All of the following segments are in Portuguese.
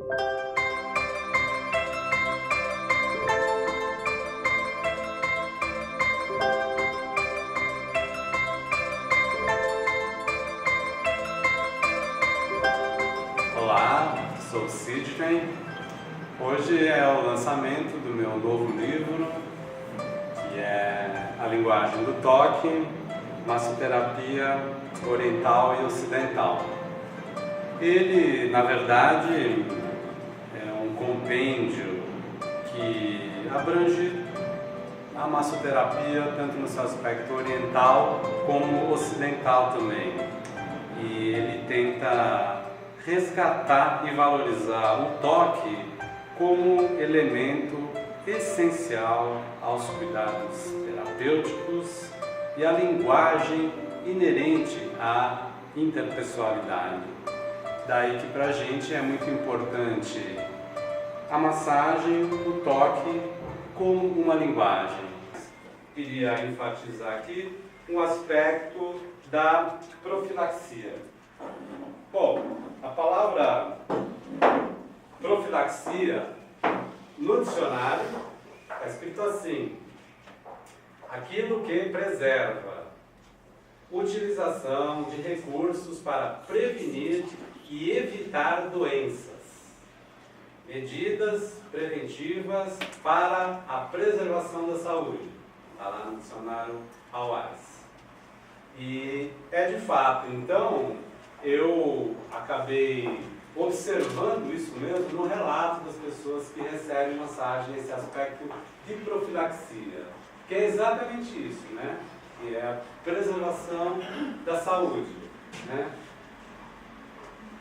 Olá, sou o Sidney. Hoje é o lançamento do meu novo livro, que é A Linguagem do Toque, Massoterapia Oriental e Ocidental. Ele, na verdade, é um compêndio que abrange a massoterapia tanto no seu aspecto oriental como ocidental também. E ele tenta resgatar e valorizar o toque como elemento essencial aos cuidados terapêuticos e à linguagem inerente à interpessoalidade. Daí que pra gente é muito importante a massagem, o toque como uma linguagem. Queria enfatizar aqui um aspecto da profilaxia. Bom, a palavra profilaxia no dicionário está escrito assim: aquilo que preserva, utilização de recursos para prevenir e evitar doenças, medidas preventivas para a preservação da saúde, está lá no dicionário Hawaii. E é de fato, então, eu acabei observando isso mesmo no relato das pessoas que recebem massagem, esse aspecto de profilaxia, que é exatamente isso, né? Que é a preservação da saúde, né?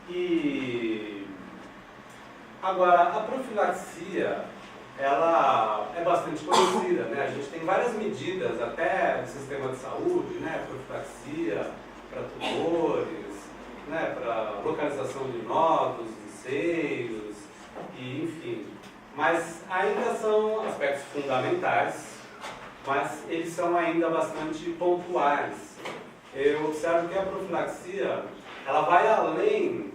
E agora, a profilaxia, ela é bastante conhecida, né? A gente tem várias medidas, até no sistema de saúde, né? Profilaxia para tumores, né, para localização de nódulos, de seios, e, enfim. Mas ainda são aspectos fundamentais, mas eles são ainda bastante pontuais. Eu observo que a profilaxia, ela vai além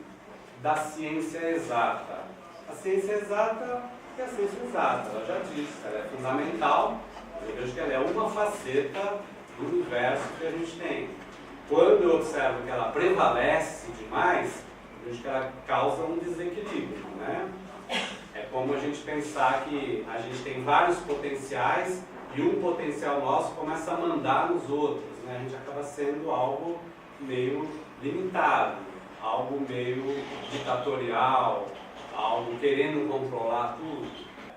da ciência exata. A ciência exata é a ciência exata, ela já disse, ela é fundamental, eu vejo que ela é uma faceta do universo que a gente tem. Quando eu observo que ela prevalece demais, eu vejo que ela causa um desequilíbrio, né? É como a gente pensar que a gente tem vários potenciais e um potencial nosso começa a mandar nos outros, né? A gente acaba sendo algo meio limitado, algo meio ditatorial, algo querendo controlar tudo.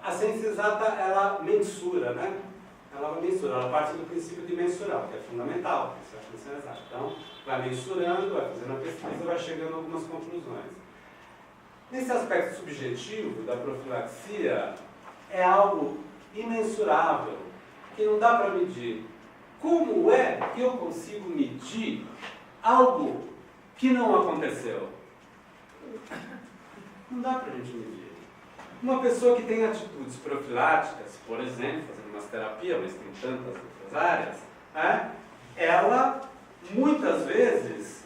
A ciência exata, ela mensura, né? Ela mensura, ela parte do princípio de mensurar, que é fundamental, isso é a ciência exata. Então, vai mensurando, vai fazendo a pesquisa, vai chegando a algumas conclusões. Nesse aspecto subjetivo da profilaxia, é algo imensurável, que não dá para medir. Como é que eu consigo medir algo que não aconteceu? Não dá para a gente medir. Uma pessoa que tem atitudes profiláticas, por exemplo, fazendo massoterapia, mas tem tantas outras áreas, né? Ela, muitas vezes,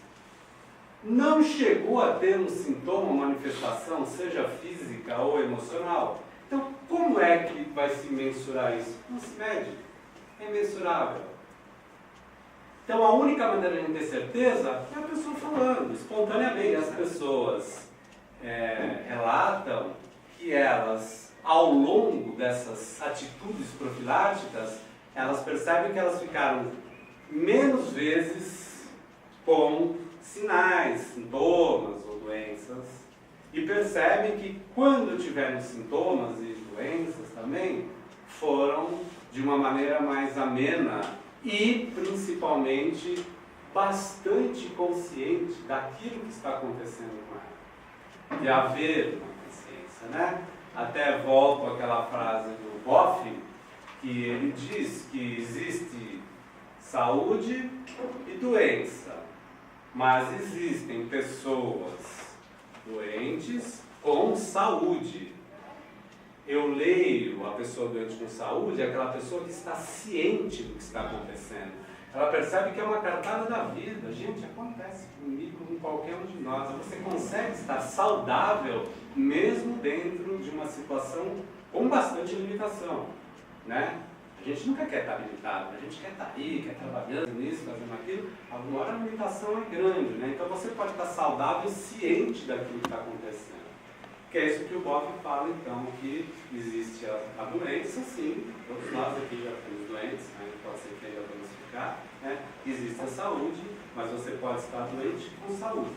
não chegou a ter um sintoma, uma manifestação, seja física ou emocional. Então, como é que vai se mensurar isso? Não se mede. É imensurável. Então, a única maneira de a gente ter certeza é a pessoa falando, espontaneamente. As pessoas relatam que elas, ao longo dessas atitudes profiláticas, elas percebem que elas ficaram menos vezes com sinais, sintomas ou doenças, e percebem que quando tiveram sintomas e doenças também, foram de uma maneira mais amena e, principalmente, bastante consciente daquilo que está acontecendo com ela. De haver uma consciência, né? Até volto àquela frase do Boff, que ele diz que existe saúde e doença, mas existem pessoas doentes com saúde. Eu leio a pessoa doente com saúde, é aquela pessoa que está ciente do que está acontecendo. Ela percebe que é uma cartada da vida. Gente, acontece comigo, com qualquer um de nós. Você consegue estar saudável mesmo uma situação com bastante limitação, né? A gente nunca quer estar limitado, a gente quer estar aí, quer trabalhando nisso, fazendo aquilo. Agora a limitação é grande, né? Então você pode estar saudável e ciente daquilo que está acontecendo. Que é isso que o Bob fala, então, que existe a doença, sim, todos nós aqui já temos doentes, né? Pode ser que ainda vamos ficar, né? Existe a saúde, mas você pode estar doente com saúde.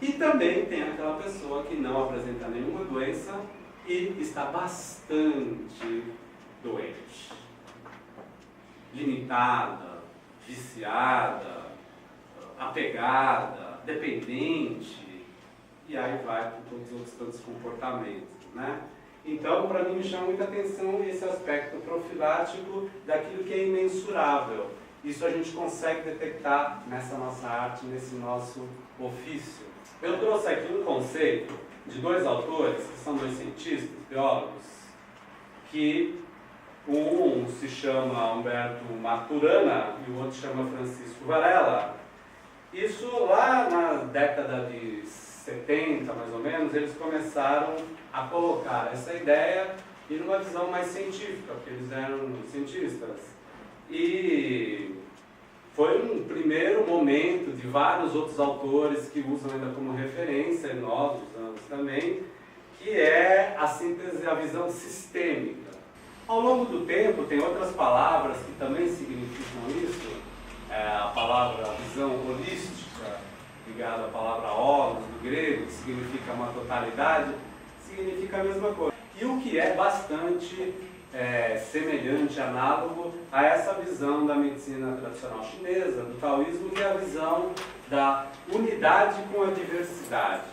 E também tem aquela pessoa que não apresenta nenhuma doença e está bastante doente, limitada, viciada, apegada, dependente, e aí vai por todos os outros comportamentos, né? Então, para mim, me chama muita atenção esse aspecto profilático daquilo que é imensurável. Isso a gente consegue detectar nessa nossa arte, nesse nosso ofício. Eu trouxe aqui um conceito de dois autores, que são dois cientistas, biólogos, que um se chama Humberto Maturana e o outro se chama Francisco Varela. Isso lá na década de 70, mais ou menos, eles começaram a colocar essa ideia e numa visão mais científica, porque eles eram cientistas. E foi um primeiro momento de vários outros autores que usam ainda como referência, e nós usamos também, que é a síntese, a visão sistêmica. Ao longo do tempo, tem outras palavras que também significam isso. A palavra visão holística, ligada à palavra holos, do grego, que significa uma totalidade, significa a mesma coisa. E o que é bastante semelhante, análogo a essa visão da medicina tradicional chinesa, do taoísmo, que é a visão da unidade com a diversidade.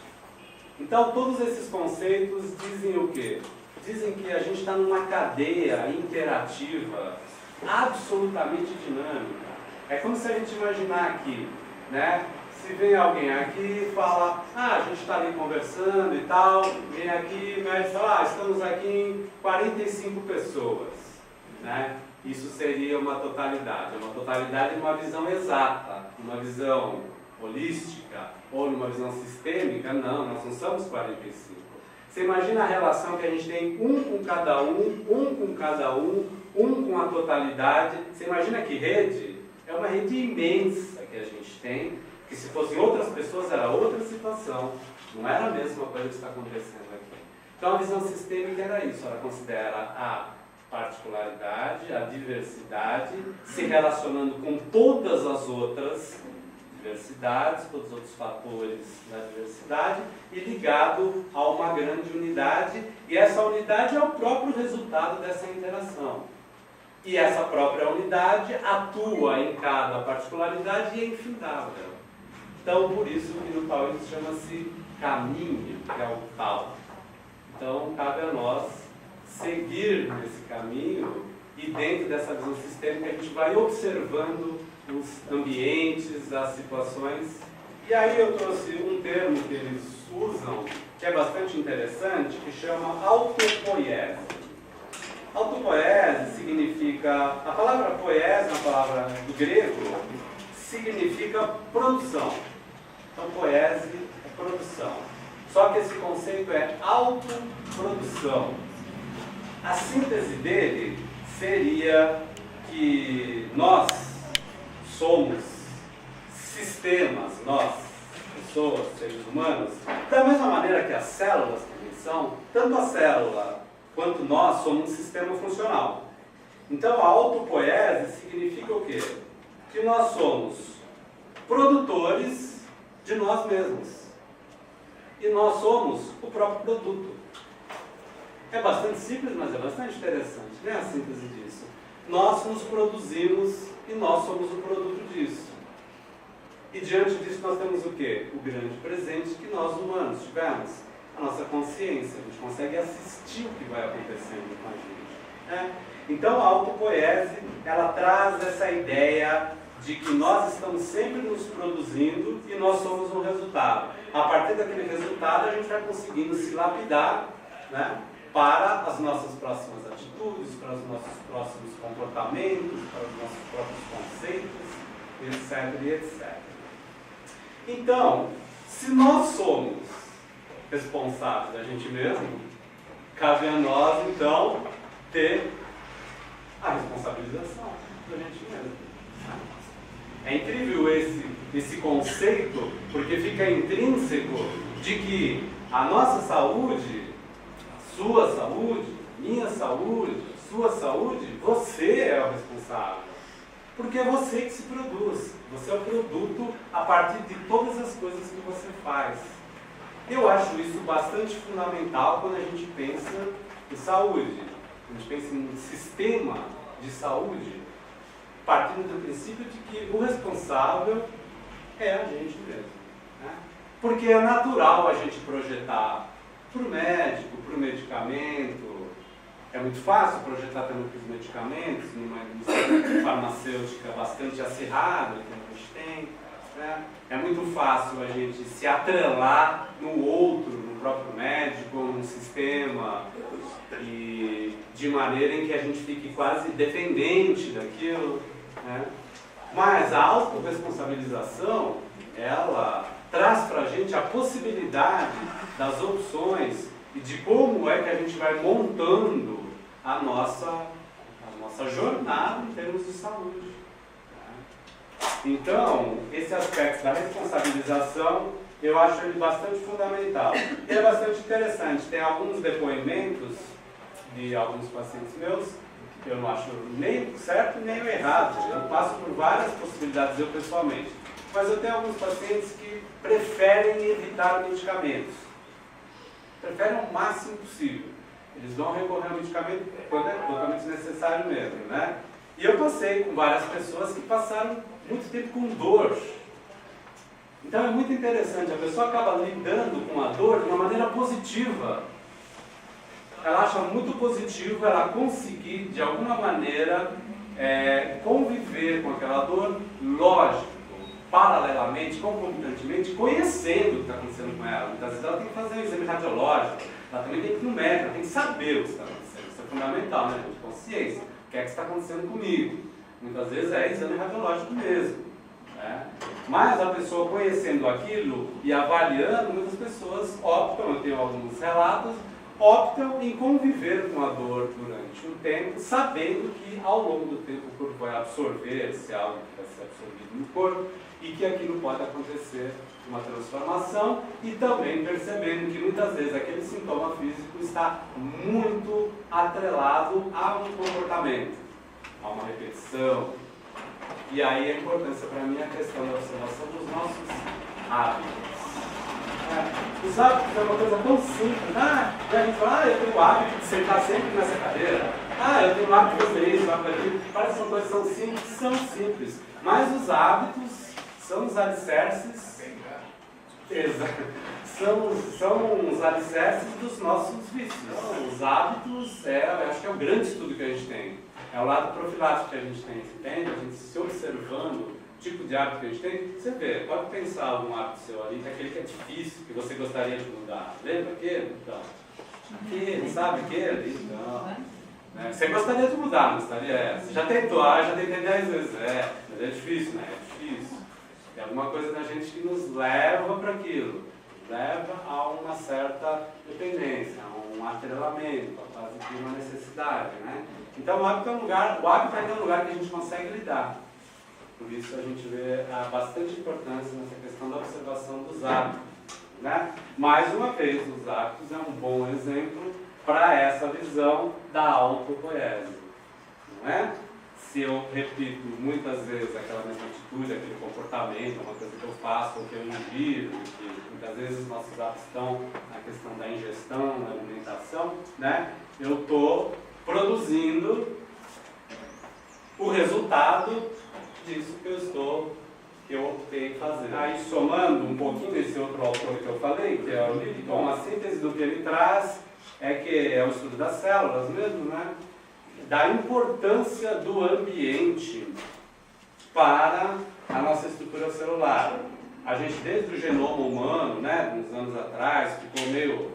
Então, todos esses conceitos dizem o quê? Dizem que a gente está numa cadeia interativa absolutamente dinâmica. É como se a gente imaginar aqui, né? Se vem alguém aqui e fala, a gente está ali conversando e tal, vem aqui, mas fala, estamos aqui em 45 pessoas, né? Isso seria uma totalidade numa visão exata, numa visão holística ou numa visão sistêmica. Não, nós não somos 45. Você imagina a relação que a gente tem um com cada um com cada um com a totalidade. Você imagina que rede? É uma rede imensa que a gente tem, que se fossem outras pessoas era outra situação, não era a mesma coisa que está acontecendo aqui. Então a visão sistêmica era isso, ela considera a particularidade, a diversidade, se relacionando com todas as outras diversidades, todos os outros fatores da diversidade, e ligado a uma grande unidade, e essa unidade é o próprio resultado dessa interação. E essa própria unidade atua em cada particularidade e é infindável. Então, por isso que no taoísmo chama-se caminho, que é o Tao. Então, cabe a nós seguir nesse caminho e dentro dessa visão sistêmica a gente vai observando os ambientes, as situações. E aí eu trouxe um termo que eles usam, que é bastante interessante, que chama autopoiese. Autopoiese significa, a palavra poiese, a palavra do grego, significa produção. Então poiese é produção. Só que esse conceito é autoprodução. A síntese dele seria que nós somos sistemas, nós, pessoas, seres humanos, da mesma maneira que as células também são, tanto a célula quanto nós somos um sistema funcional. Então a autopoiese significa o quê? Que nós somos produtores de nós mesmos. E nós somos o próprio produto. É bastante simples, mas é bastante interessante, né, a síntese disso. Nós nos produzimos e nós somos o produto disso. E diante disso nós temos o quê? O grande presente que nós humanos tivemos. A nossa consciência, a gente consegue assistir o que vai acontecendo com a gente, né? Então a autopoiese, ela traz essa ideia de que nós estamos sempre nos produzindo e nós somos um resultado. A partir daquele resultado a gente vai conseguindo se lapidar, né, para as nossas próximas atitudes, para os nossos próximos comportamentos, para os nossos próprios conceitos, etc, e etc. Então, se nós somos responsáveis da gente mesmo, cabe a nós, então, ter a responsabilização da gente mesmo. É incrível esse conceito, porque fica intrínseco de que a nossa saúde, a sua saúde, minha saúde, a sua saúde, você é o responsável. Porque é você que se produz. Você é o produto a partir de todas as coisas que você faz. Eu acho isso bastante fundamental quando a gente pensa em saúde. Quando a gente pensa em sistema de saúde, partindo do princípio de que o responsável é a gente mesmo. Né? Porque é natural a gente projetar para o médico, para o medicamento. É muito fácil projetar também para os medicamentos, numa indústria farmacêutica bastante acirrada que a gente tem. Né? É muito fácil a gente se atrelar no outro, no próprio médico, num sistema, e de maneira em que a gente fique quase dependente daquilo. Né? Mas a autorresponsabilização, ela traz para a gente a possibilidade das opções e de como é que a gente vai montando a nossa jornada em termos de saúde. Né? Então, esse aspecto da responsabilização, eu acho ele bastante fundamental. E é bastante interessante. Tem alguns depoimentos de alguns pacientes meus, que eu não acho nem o certo nem o errado. Eu passo por várias possibilidades, eu pessoalmente. Mas eu tenho alguns pacientes que preferem evitar medicamentos. Preferem o máximo possível. Eles vão recorrer ao medicamento quando é totalmente necessário mesmo, né? E eu passei com várias pessoas que passaram muito tempo com dor. Então é muito interessante, a pessoa acaba lidando com a dor de uma maneira positiva. Ela acha muito positivo ela conseguir, de alguma maneira, conviver com aquela dor, lógico, paralelamente, concomitantemente, conhecendo o que está acontecendo com ela. Muitas vezes ela tem que fazer um exame radiológico, ela também tem que ir no médico, ela tem que saber o que está acontecendo. Isso é fundamental, né? De consciência. O que é que está acontecendo comigo? Muitas vezes é exame radiológico mesmo. Né? Mas a pessoa conhecendo aquilo e avaliando, muitas pessoas optam, eu tenho alguns relatos, optam em conviver com a dor durante um tempo, sabendo que ao longo do tempo o corpo vai absorver esse algo que vai ser absorvido no corpo e que aquilo pode acontecer uma transformação, e também percebendo que muitas vezes aquele sintoma físico está muito atrelado a um comportamento, a uma repetição. E aí a importância para mim é a questão da observação dos nossos hábitos. Os hábitos é uma coisa tão simples. E a gente fala, eu tenho o hábito de sentar sempre nessa cadeira. Eu tenho o hábito de fazer isso, o hábito daquilo. Parece que são coisas são simples. Mas os hábitos são os alicerces. São os alicerces dos nossos vícios. Os hábitos, eu acho que é o grande estudo que a gente tem. É o lado profilático que a gente tem, entende? A gente se observando o tipo de hábito que a gente tem. Você vê, pode pensar algum hábito seu ali, que é aquele que é difícil, que você gostaria de mudar. Lembra aquele? Então, aquele, sabe aquele? Então, né? Você gostaria de mudar, não gostaria? Você já tentou, já tentei 10 vezes. Mas é difícil, né? É difícil. Tem alguma coisa da gente que nos leva para aquilo. Leva a uma certa dependência, a um atrelamento, a quase que uma necessidade, né? Então o hábito ainda é um lugar que a gente consegue lidar. Por isso a gente vê bastante importância nessa questão da observação dos hábitos. Né? Mais uma vez, os hábitos é um bom exemplo para essa visão da autopoiese. Não é? Se eu repito muitas vezes aquela mesma atitude, aquele comportamento, uma coisa que eu faço, ou que eu ingiro, que muitas vezes os nossos hábitos estão na questão da ingestão, da alimentação, né? Eu estou produzindo o resultado disso que eu optei em fazer. Aí, somando um pouquinho desse outro autor que eu falei, que é o Lipton, a síntese do que ele traz que é o estudo das células mesmo, né? Da importância do ambiente para a nossa estrutura celular. A gente, desde o genoma humano, né, uns anos atrás, ficou meio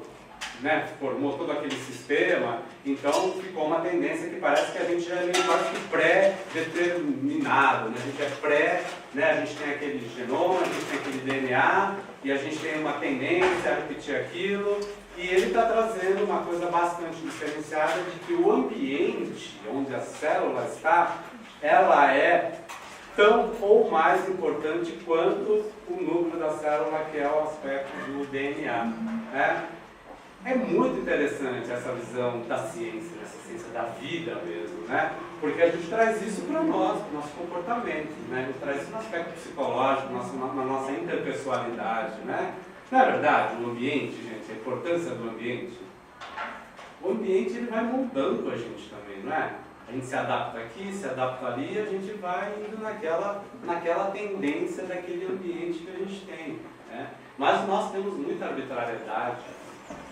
né, formou todo aquele sistema, então ficou uma tendência que parece que a gente já é meio quase que pré-determinado, né? A gente é pré, né, a gente tem aquele genoma, a gente tem aquele DNA, e a gente tem uma tendência a repetir aquilo, e ele está trazendo uma coisa bastante diferenciada de que o ambiente onde a célula está, ela é tão ou mais importante quanto o núcleo da célula, que é o aspecto do DNA, né? É muito interessante essa visão da ciência, dessa ciência da vida mesmo, né? Porque a gente traz isso para nós, para o nosso comportamento, né? A gente traz isso no aspecto psicológico, na nossa interpessoalidade, né? Não é verdade? O ambiente, gente, a importância do ambiente. O ambiente, ele vai moldando a gente também, não é? A gente se adapta aqui, se adapta ali, e a gente vai indo naquela tendência daquele ambiente que a gente tem, né? Mas nós temos muita arbitrariedade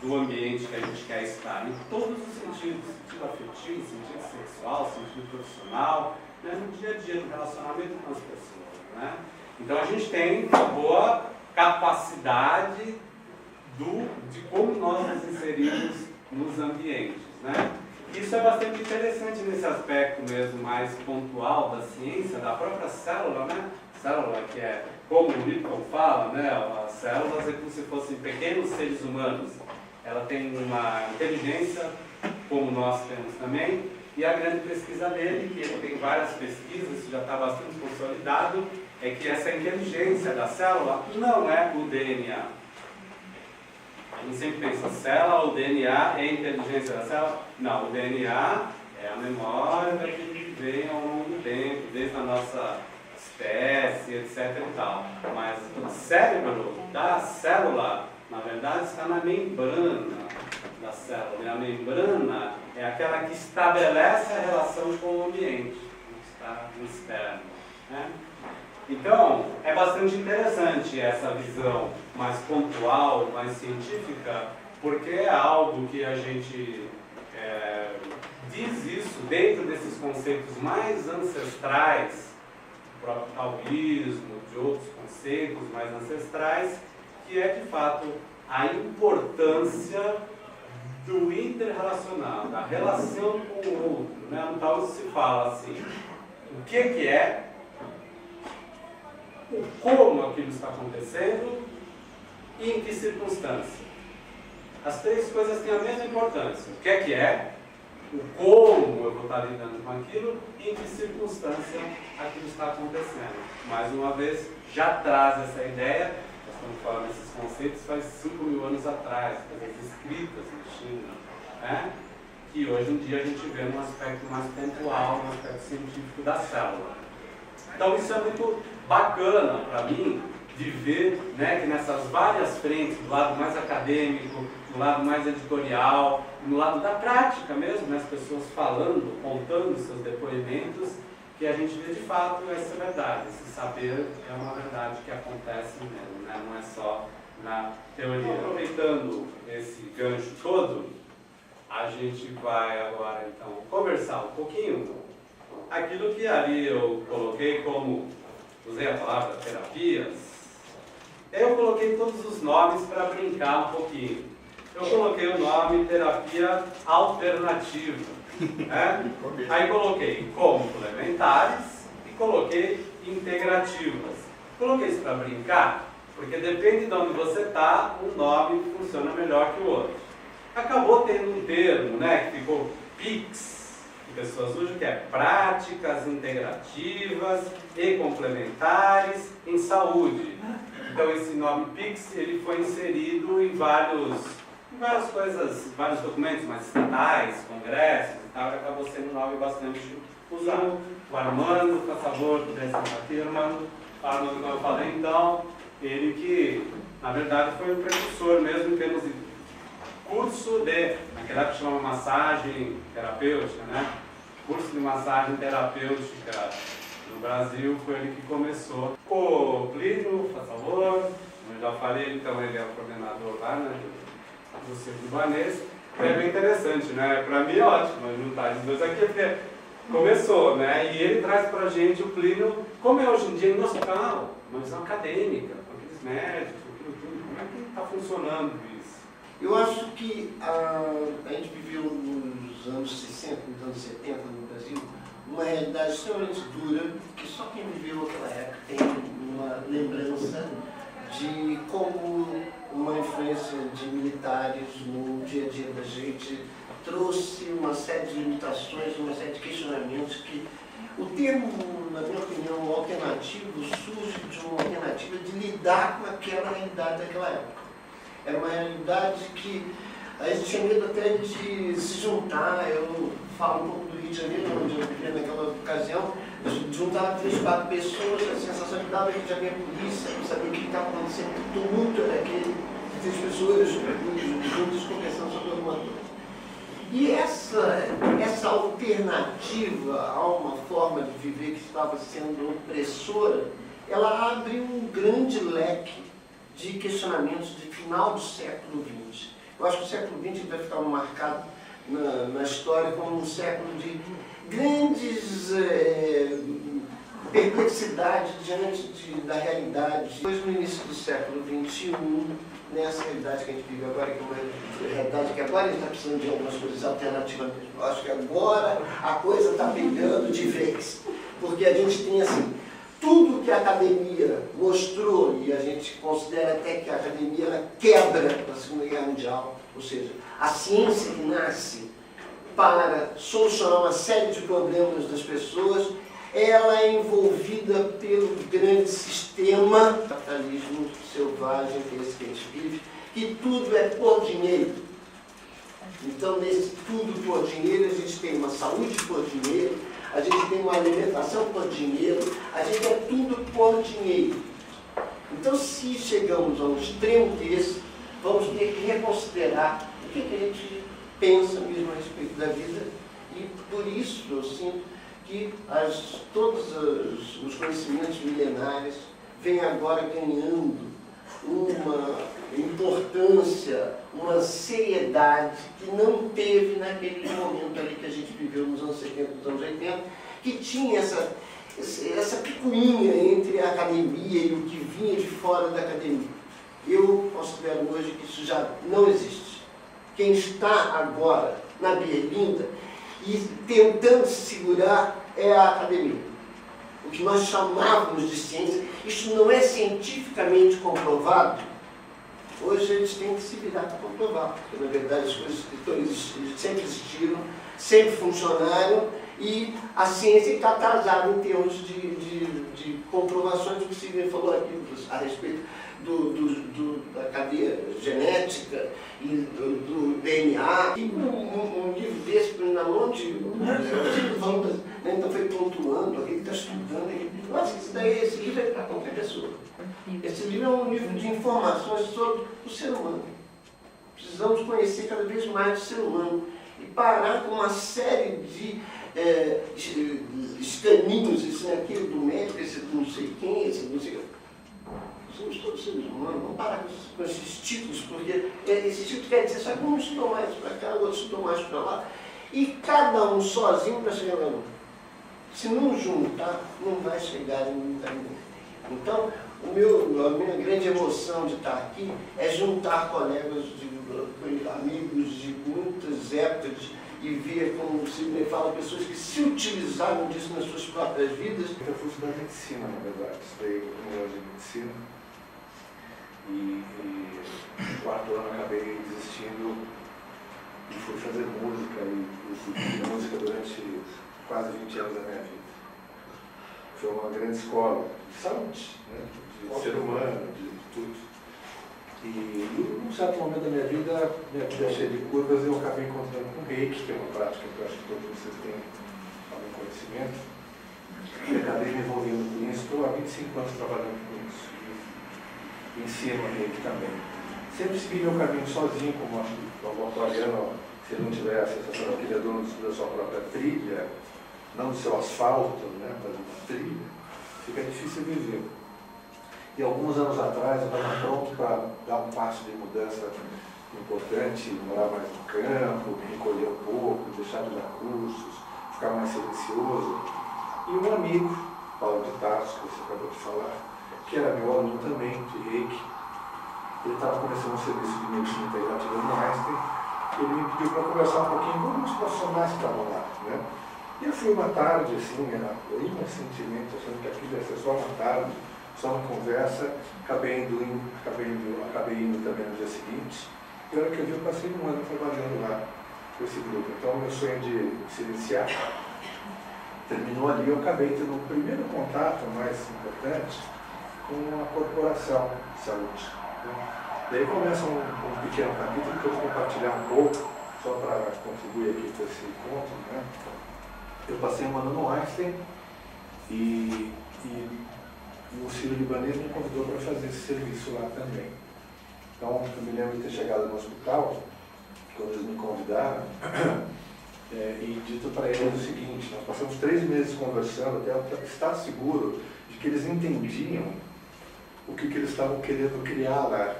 do ambiente que a gente quer estar, em todos os sentidos, sentido afetivo, sentido sexual, sentido profissional, né, no dia a dia, no relacionamento com as pessoas, né? Então a gente tem uma boa capacidade de como nós nos inserimos nos ambientes, né? Isso é bastante interessante nesse aspecto mesmo mais pontual da ciência, da própria célula, né? Célula que é, como o Lipton fala, né? As células é como se fossem pequenos seres humanos. Ela tem uma inteligência, como nós temos também, e a grande pesquisa dele, que ele tem várias pesquisas, isso já está bastante consolidado, é que essa inteligência da célula não é o DNA. A gente sempre pensa, célula ou DNA é a inteligência da célula? Não, o DNA é a memória daquilo que vem ao longo do tempo, desde a nossa espécie, etc. e tal. Mas o cérebro da célula, na verdade, está na membrana da célula. E a membrana é aquela que estabelece a relação com o ambiente, que está no externo, né? Então, é bastante interessante essa visão mais pontual, mais científica, porque é algo que a gente diz isso dentro desses conceitos mais ancestrais, do próprio taoísmo, de outros conceitos mais ancestrais, que é de fato a importância do interrelacional, da relação com o outro, né? No taoísmo se fala assim, o que é, o como aquilo está acontecendo e em que circunstância. As três coisas têm a mesma importância. O que é, o como eu vou estar lidando com aquilo e em que circunstância aquilo está acontecendo. Mais uma vez, já traz essa ideia, nós estamos falando desses conceitos faz 5.000 anos atrás, coisas escritas na China, né? Que hoje em dia a gente vê num aspecto mais pontual, no aspecto científico da célula. Então isso é muito bacana para mim, de ver, né, que nessas várias frentes, do lado mais acadêmico, do lado mais editorial, do lado da prática mesmo, né, as pessoas falando, contando seus depoimentos, que a gente vê de fato essa verdade, esse saber é uma verdade que acontece mesmo, né, não é só na teoria. Aproveitando esse gancho todo, a gente vai agora então conversar um pouquinho aquilo que ali eu coloquei como, usei a palavra terapias, eu coloquei todos os nomes para brincar um pouquinho. Eu coloquei o nome terapia alternativa, né? Aí coloquei complementares e coloquei integrativas. Coloquei isso para brincar, porque depende de onde você está, um nome funciona melhor que o outro. Acabou tendo um termo, né, que ficou PICS, que pessoas usam, que é práticas integrativas e complementares em saúde. Então esse nome PICS, ele foi inserido em várias coisas, vários documentos mais estatais, congressos e tal, e acabou sendo um nome bastante usado. O Armando, por favor, pudesse estar aqui, Armando. Armando, como eu falei, então, ele que, na verdade, foi um precursor mesmo em termos de curso de, naquela época chama massagem terapêutica, né? Curso de massagem terapêutica no Brasil, foi ele que começou. O Plínio, por favor, eu já falei, então ele é o coordenador lá, né, do Círculo Libanês. É bem interessante, né? Para mim é ótimo juntar os dois aqui, porque começou, né? E ele traz para a gente o Plínio, como é hoje em dia no hospital, uma visão acadêmica, com aqueles médicos, aquilo tudo, como é que está funcionando isso? Eu acho que a gente viveu nos anos 60, nos anos 70 no Brasil, uma realidade extremamente dura, que só quem viveu aquela época tem uma lembrança de como uma influência de militares no dia a dia da gente trouxe uma série de limitações, uma série de questionamentos que o termo, na minha opinião, alternativo, surge de uma alternativa de lidar com aquela realidade daquela época. Era uma realidade que a gente tinha medo até de se juntar. Eu falo um pouco do Rio de Janeiro, onde eu vivia naquela ocasião, juntava 3, 4 pessoas, a sensação que dava que já havia polícia, não sabia o que estava acontecendo, o tumulto era aquele, 3 pessoas juntas conversando sobre alguma coisa. E essa alternativa a uma forma de viver que estava sendo opressora, ela abre um grande leque de questionamentos de final do século XX. Eu acho que o século XX vai ficar marcado na história como um século de grandes perplexidades diante da realidade. Depois, no início do século XXI, nessa realidade que a gente vive agora, que é uma realidade que agora a gente está precisando de algumas coisas alternativas mesmo. Eu acho que agora a coisa está pegando de vez, porque a gente tem assim, tudo que a academia mostrou, e a gente considera até que a academia ela quebra a Segunda Guerra Mundial, ou seja, a ciência que nasce para solucionar uma série de problemas das pessoas, ela é envolvida pelo grande sistema capitalismo selvagem que esse que a gente vive, que tudo é por dinheiro. Então, nesse tudo por dinheiro, a gente tem uma saúde por dinheiro, a gente tem uma alimentação por dinheiro, a gente é tudo por dinheiro. Então, se chegamos a um extremo desse, vamos ter que reconsiderar o que a gente pensa mesmo a respeito da vida, e por isso eu sinto que todos os conhecimentos milenares vêm agora ganhando uma importância, uma seriedade que não teve naquele momento ali que a gente viveu nos anos 70, nos anos 80, que tinha essa picuinha entre a academia e o que vinha de fora da academia. Eu considero hoje que isso já não existe. Quem está agora na berlinda e tentando se segurar é a academia. O que nós chamávamos de ciência, isso não é cientificamente comprovado. Hoje eles têm que se virar para comprovar, porque na verdade as coisas sempre existiram, sempre funcionaram, e a ciência está atrasada em termos de comprovações do que o Sidney falou aqui a respeito da cadeia genética e do DNA. E um livro desse, na mão de então foi pontuando, ele está estudando, eu acho que esse livro é para qualquer pessoa. Esse livro é um livro de informações sobre o ser humano. Precisamos conhecer cada vez mais o ser humano e parar com uma série de escaninhos, esse aqui do médico, esse do não sei quem, esse do não sei quem. Somos todos seres humanos, vamos parar com esses títulos, porque esse título quer dizer só que um estudou mais para cá, o outro estudou mais para lá, e cada um sozinho para chegar lá. Se não juntar, não vai chegar em muita ninguém. Então, a minha grande emoção de estar aqui é juntar colegas, amigos de muitas épocas e ver, como o Sidney fala, pessoas que se utilizaram disso nas suas próprias vidas. Eu fui estudar medicina, na verdade. Estudei um ano de medicina e no 4º ano acabei desistindo e fui fazer música e fiz música durante quase 20 anos da minha vida. Foi uma grande escola de saúde, né? De ser humano, de tudo. E num certo momento da minha vida cheia de curvas, eu acabei encontrando com o Reiki, que é uma prática que eu acho que todos vocês têm algum conhecimento. E acabei me envolvendo com isso. Estou há 25 anos trabalhando com isso. E ensino a Reiki também. Sempre segui meu caminho sozinho, como o autoriano, se ele não tiver a sensação de que ele é dono da sua própria trilha, não do seu asfalto, né, mas uma trilha, fica difícil viver. E alguns anos atrás eu estava pronto para dar um passo de mudança importante, morar mais no campo, me recolher um pouco, deixar de dar cursos, ficar mais silencioso. E um amigo, Paulo de Tarso, que você acabou de falar, que era meu aluno também de Reiki, ele estava começando um serviço de medicina integrativa no Einstein, e ele me pediu para conversar um pouquinho com alguns profissionais que estavam lá, né? E eu fui uma tarde, assim, inocentemente, achando que aquilo ia ser só uma tarde, só uma conversa, acabei indo também no dia seguinte, e a hora que eu vi, eu passei um ano trabalhando lá com esse grupo. Então, o meu sonho de se iniciar terminou ali, eu acabei tendo um primeiro contato mais importante com a corporação de saúde, né? Daí começa um pequeno capítulo que eu vou compartilhar um pouco, só para contribuir aqui com esse encontro, né? Eu passei um ano no Einstein e o sírio-libanês me convidou para fazer esse serviço lá também. Então, eu me lembro de ter chegado no hospital, quando eles me convidaram, e dito para eles o seguinte: nós passamos 3 meses conversando até eu estar seguro de que eles entendiam o que eles estavam querendo criar lá,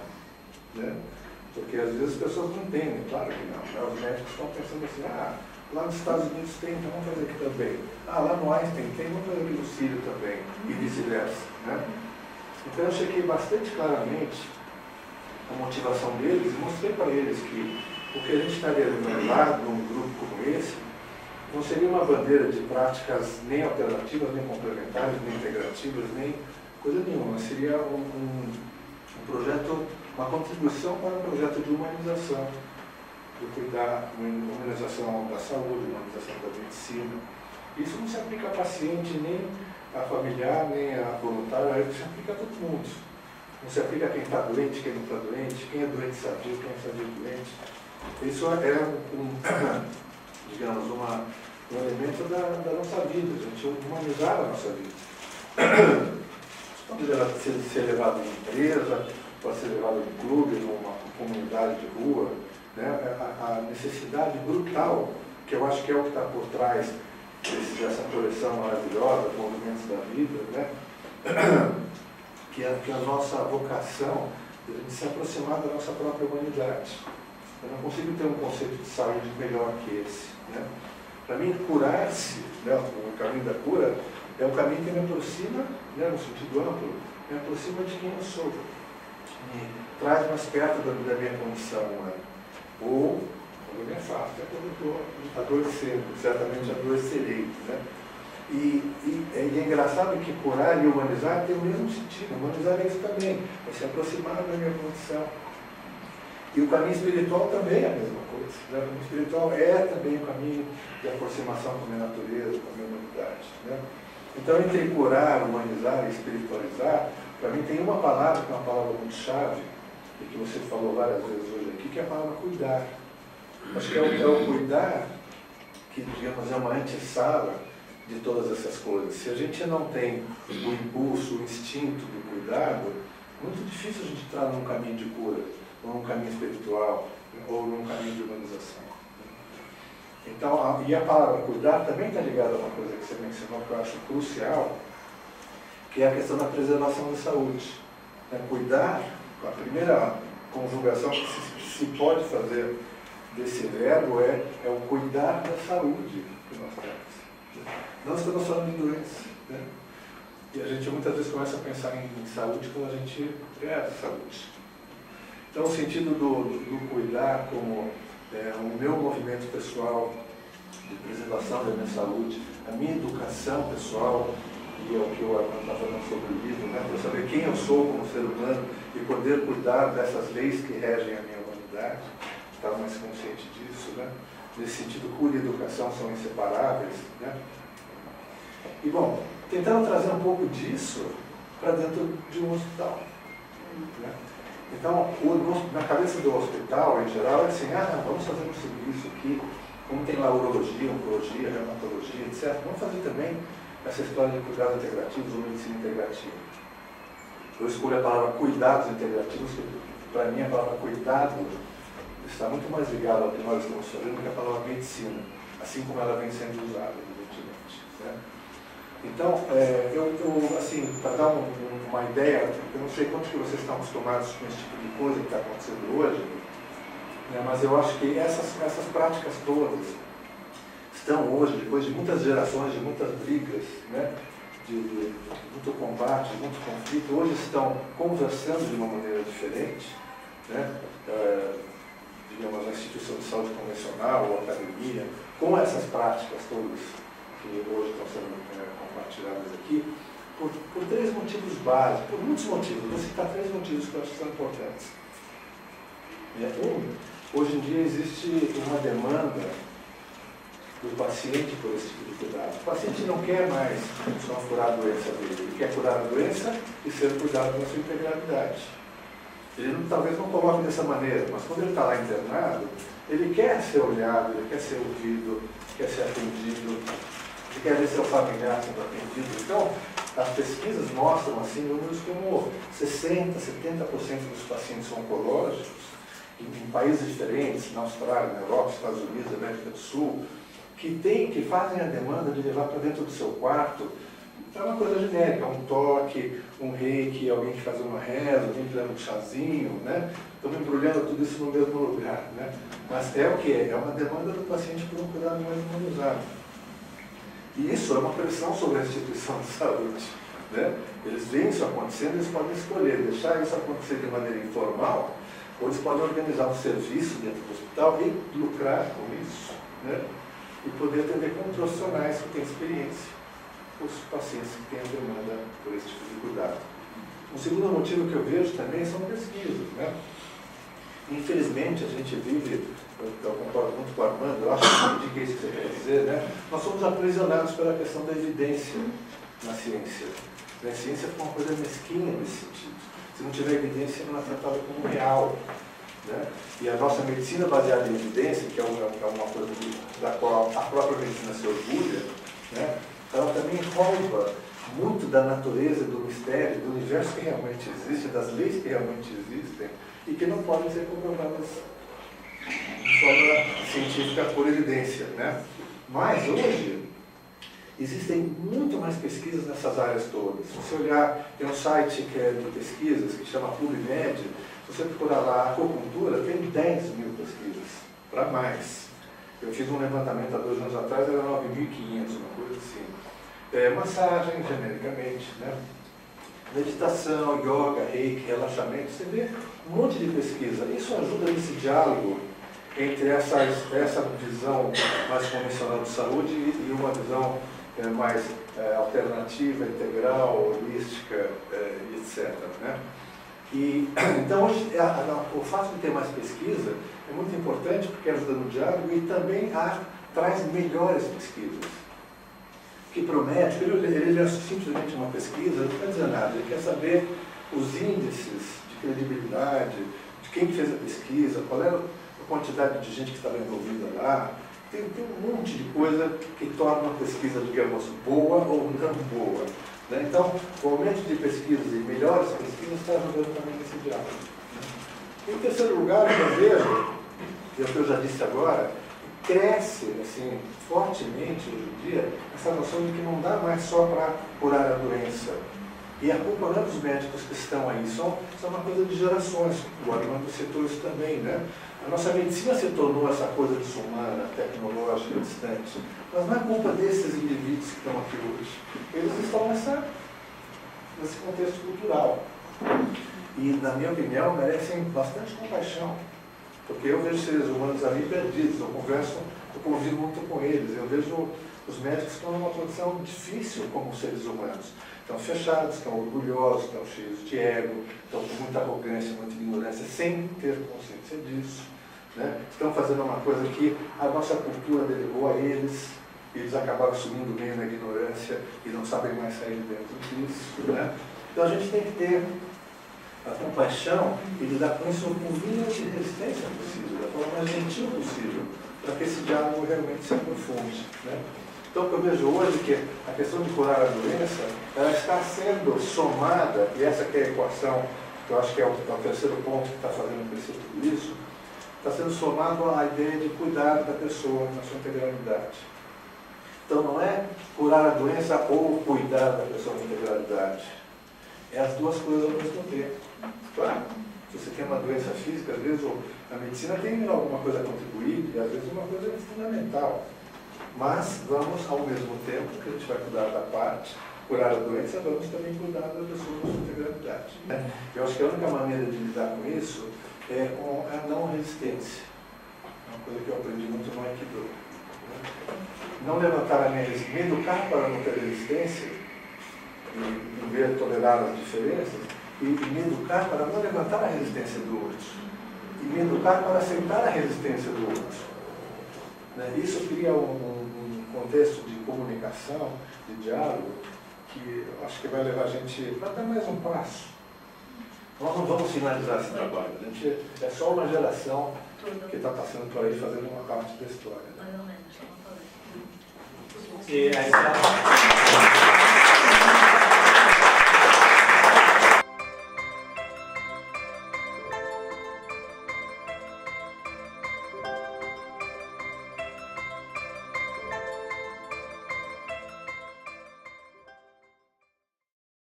né? Porque às vezes as pessoas não entendem, claro que não, né? Os médicos estão pensando assim, lá nos Estados Unidos tem, então vamos fazer aqui também. Lá no Einstein tem, vamos fazer aqui no Sírio também, e vice-versa, né? Então eu chequei bastante claramente a motivação deles e mostrei para eles que o que a gente estaria levando lá num grupo como esse não seria uma bandeira de práticas nem alternativas, nem complementares, nem integrativas, nem coisa nenhuma. Seria um projeto, uma contribuição para um projeto de humanização, de cuidar, humanização da saúde, humanização da medicina. Isso não se aplica a paciente, nem a familiar, nem a voluntário, isso se aplica a todo mundo. Não se aplica a quem está doente, quem não está doente, quem é doente sadio, quem é sadio doente. Isso é digamos, um elemento da nossa vida, a gente humanizar a nossa vida. Pode ser levado em empresa, pode ser levado em clube, numa comunidade de rua, né? A necessidade brutal, que eu acho que é o que está por trás dessa coleção maravilhosa, Movimentos da Vida, né? Que é a nossa vocação de se aproximar da nossa própria humanidade. Eu não consigo ter um conceito de saúde melhor que esse, né? Para mim, curar-se, né, o caminho da cura, é um caminho que me aproxima, né, no sentido amplo, me aproxima de quem eu sou, me traz mais perto da minha condição humana. Ou, quando eu me afasto, é quando eu estou adoecendo, certamente adoecerei, né? E é engraçado que curar e humanizar tem o mesmo sentido. Humanizar é isso também, é se aproximar da minha condição. E o caminho espiritual também é a mesma coisa, né? O caminho espiritual é também o caminho de aproximação com a minha natureza, com a minha humanidade, né? Então, entre curar, humanizar e espiritualizar, para mim tem uma palavra que é uma palavra muito chave, e que você falou várias vezes hoje aqui, que é a palavra cuidar. Acho que é o cuidar que, digamos, é uma antessala de todas essas coisas. Se a gente não tem o impulso, o instinto do cuidado, é muito difícil a gente entrar num caminho de cura, ou num caminho espiritual, ou num caminho de humanização. Então, e a palavra cuidar também está ligada a uma coisa que você mencionou, que eu acho crucial, que é a questão da preservação da saúde. Cuidar, a primeira conjugação que se pode fazer desse verbo é o cuidar da saúde que nós temos. Não estamos falando de doença, né? E a gente muitas vezes começa a pensar em saúde quando a gente perde saúde. Então, o sentido do cuidar como o meu movimento pessoal de preservação da minha saúde, a minha educação pessoal, e é o que o Armando está falando sobre o livro, né? Para saber quem eu sou como ser humano e poder cuidar dessas leis que regem a minha humanidade, estar mais consciente disso, né? Nesse sentido, cura e educação são inseparáveis, né? E, bom, tentando trazer um pouco disso para dentro de um hospital, né? Então, na cabeça do hospital, em geral, é assim, vamos fazer um serviço aqui, como tem lá urologia, oncologia, reumatologia, etc., vamos fazer também essa história de cuidados integrativos ou medicina integrativa. Eu escolho a palavra cuidados integrativos, que para mim a palavra cuidado está muito mais ligada ao que nós estamos fazendo do que a palavra medicina, assim como ela vem sendo usada, evidentemente, né? Então, assim, para dar uma ideia, eu não sei quanto que vocês estão acostumados com esse tipo de coisa que está acontecendo hoje, né, mas eu acho que essas práticas todas estão hoje, depois de muitas gerações, de muitas brigas, né, de muito combate, de muito conflito, hoje estão conversando de uma maneira diferente, né? Digamos, a instituição de saúde convencional ou academia, com essas práticas todas que hoje estão sendo compartilhadas aqui, por três motivos básicos, por muitos motivos. Vou citar três motivos que eu acho que são importantes. Hoje em dia existe uma demanda do paciente por esse tipo de cuidado. O paciente não quer mais só curar a doença dele, ele quer curar a doença e ser cuidado na sua integralidade. Ele talvez não coloque dessa maneira, mas quando ele está lá internado, ele quer ser olhado, ele quer ser ouvido, quer ser atendido, ele quer ver seu familiar sendo atendido. Então, as pesquisas mostram assim, números como 60%, 70% dos pacientes oncológicos, em países diferentes, na Austrália, na Europa, nos Estados Unidos, na América do Sul, que fazem a demanda de levar para dentro do seu quarto. É uma coisa genérica, um toque, um reiki, alguém que faz uma reza, alguém que leva um chazinho, né? Estamos embrulhando tudo isso no mesmo lugar, né? Mas é o que? É uma demanda do paciente por um cuidado mais humanizado. E isso é uma pressão sobre a instituição de saúde, né? Eles veem isso acontecendo, eles podem escolher deixar isso acontecer de maneira informal, ou eles podem organizar um serviço dentro do hospital e lucrar com isso, né? E poder atender com profissionais que têm experiência os pacientes que têm a demanda por esse tipo de cuidado. Um segundo motivo que eu vejo também são pesquisas, né? Infelizmente, a gente vive, eu concordo muito com o Armando, eu acho que é isso que você quer dizer, né? Nós somos aprisionados pela questão da evidência na ciência. A ciência é uma coisa mesquinha nesse sentido. Se não tiver evidência, não é tratada como real. Né? E a nossa medicina baseada em evidência, que é uma coisa da qual a própria medicina se orgulha, né? Ela também rouba muito da natureza, do mistério, do universo que realmente existe, das leis que realmente existem e que não podem ser comprovadas de forma científica por evidência. Né? Mas hoje existem muito mais pesquisas nessas áreas todas. Se você olhar, tem um site que é de pesquisas que chama PubMed, se você procurar lá acupuntura, tem 10 mil pesquisas, para mais. Eu fiz um levantamento há 2 anos atrás, era 9.500, uma coisa assim. Massagem, genericamente, né? Meditação, yoga, reiki, relaxamento, você vê um monte de pesquisa. Isso ajuda nesse diálogo entre essa visão mais convencional de saúde e uma visão mais alternativa, integral, holística, etc. Né? Então, hoje, o fato de ter mais pesquisa é muito importante porque ajuda no diálogo e também traz melhores pesquisas. Que para o médico, ele é simplesmente uma pesquisa, não está dizendo nada, ele quer saber os índices de credibilidade, de quem fez a pesquisa, qual é a quantidade de gente que estava envolvida lá. Tem um monte de coisa que torna uma pesquisa, digamos, boa ou não boa. Né? Então, o aumento de pesquisas e melhores pesquisas está ajudando também nesse diálogo. Em terceiro lugar, eu vejo, e é o que eu já disse agora, cresce assim, fortemente hoje em dia essa noção de que não dá mais só para curar a doença. E a culpa não é dos médicos que estão aí, isso é uma coisa de gerações. O Armando citou isso também, né? A nossa medicina se tornou essa coisa desumana, tecnológica, distante. Mas não é culpa desses indivíduos que estão aqui hoje. Eles estão nesse contexto cultural. E, na minha opinião, merecem bastante compaixão. Porque eu vejo seres humanos ali perdidos, eu convivo muito com eles, eu vejo os médicos que estão numa condição difícil como seres humanos. Estão fechados, estão orgulhosos, estão cheios de ego, estão com muita arrogância, muita ignorância, sem ter consciência disso. Né? Estão fazendo uma coisa que a nossa cultura derivou a eles, e eles acabaram sumindo meio na ignorância e não sabem mais sair de dentro disso. Né? Então a gente tem que ter a compaixão e lidar com isso com o mínimo de resistência possível, da forma mais gentil possível, para que esse diálogo realmente se aprofunde. Né? Então, o que eu vejo hoje é que a questão de curar a doença, ela está sendo somada, e essa que é a equação, que eu acho que é o terceiro ponto que está fazendo crescer tudo isso, está sendo somado à ideia de cuidar da pessoa na sua integralidade. Então, não é curar a doença ou cuidar da pessoa na integralidade. É as duas coisas ao mesmo tempo. Claro, se você tem uma doença física, às vezes a medicina tem alguma coisa a contribuir, e às vezes uma coisa fundamental. Mas vamos, ao mesmo tempo que a gente vai cuidar da parte, curar a doença, vamos também cuidar da pessoa na sua integralidade. Eu acho que a única maneira de lidar com isso é a não resistência. É uma coisa que eu aprendi muito no Aikido. Não levantar a minha resistência, me educar para não ter resistência, e ver tolerar as diferenças, e me educar para não levantar a resistência do outro, e me educar para aceitar a resistência do outro. Isso cria um contexto de comunicação, de diálogo, que eu acho que vai levar a gente para dar mais um passo. Nós não vamos finalizar esse trabalho, a gente é só uma geração que está passando por aí fazendo uma parte da história. E essa